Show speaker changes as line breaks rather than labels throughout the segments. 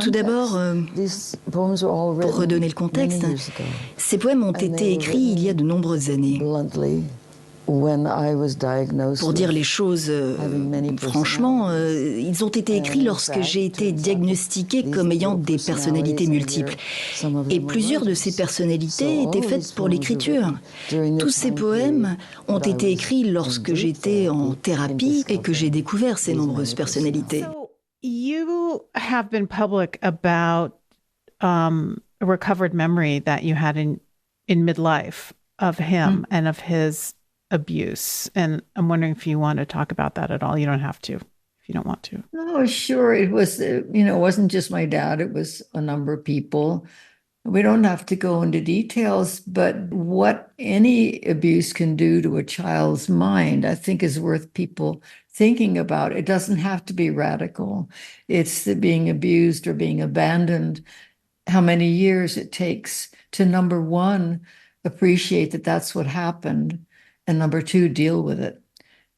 Tout d'abord, pour redonner le contexte, ces poèmes ont été écrits il y a de nombreuses années. Pour dire les choses franchement, ils ont été écrits lorsque j'ai été diagnostiquée comme ayant des personnalités multiples. Et plusieurs de ces personnalités étaient faites pour l'écriture. Tous ces poèmes ont été écrits lorsque j'étais en thérapie et que j'ai découvert ces nombreuses personnalités.
So you have been public about a recovered memory that you had in midlife of him and of his abuse. And I'm wondering if you want to talk about that at all. You don't have to if you don't want to.
Oh, sure. It was, it wasn't just my dad. It was a number of people. We don't have to go into details, but what any abuse can do to a child's mind, I think is worth people thinking about. It doesn't have to be radical. It's the being abused or being abandoned, how many years it takes to, number one, appreciate that that's what happened, and number two, deal with it.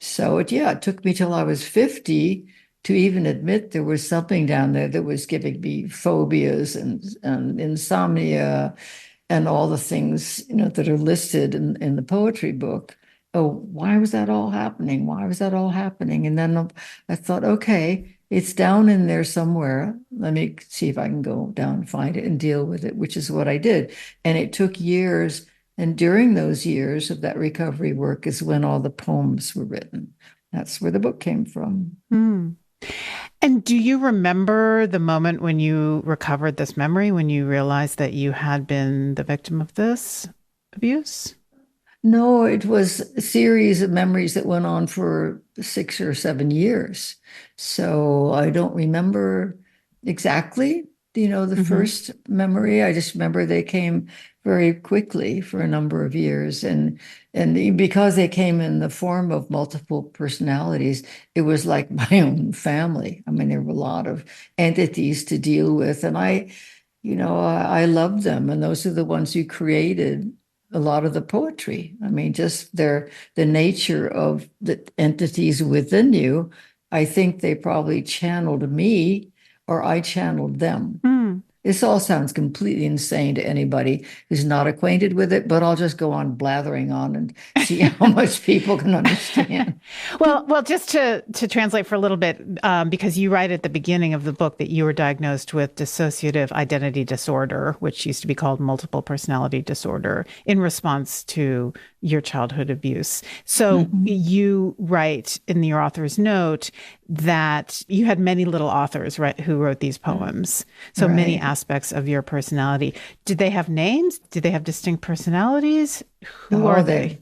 So it took me till I was 50 to even admit there was something down there that was giving me phobias and insomnia and all the things, that are listed in the poetry book. Oh, why was that all happening? Why was that all happening? And then I thought, okay, it's down in there somewhere. Let me see if I can go down and find it and deal with it, which is what I did. And it took years. And during those years of that recovery work is when all the poems were written. That's where the book came from.
Mm. And do you remember the moment when you recovered this memory, when you realized that you had been the victim of this abuse?
No, it was a series of memories that went on for 6 or 7 years. So I don't remember exactly, the first memory. I just remember they came very quickly for a number of years. And because they came in the form of multiple personalities, it was like my own family. I mean, there were a lot of entities to deal with. And I loved them. And those are the ones who created a lot of the poetry. I mean, just the nature of the entities within you. I think they probably channeled me or I channeled them. Mm. This all sounds completely insane to anybody who's not acquainted with it, but I'll just go on blathering on and see how much people can understand.
Well, just to translate for a little bit, because you write at the beginning of the book that you were diagnosed with dissociative identity disorder, which used to be called multiple personality disorder, in response to your childhood abuse. So you write in your author's note that you had many little authors, right, who wrote these poems. So many aspects of your personality. Did they have names? Did they have distinct personalities? Who are they?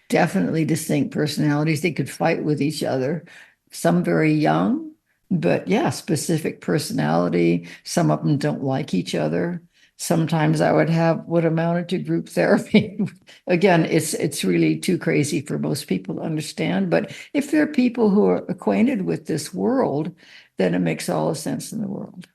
Definitely distinct personalities. They could fight with each other. Some very young, but specific personality. Some of them don't like each other. Sometimes I would have what amounted to group therapy. Again, it's really too crazy for most people to understand. But if there are people who are acquainted with this world, then it makes all the sense in the world.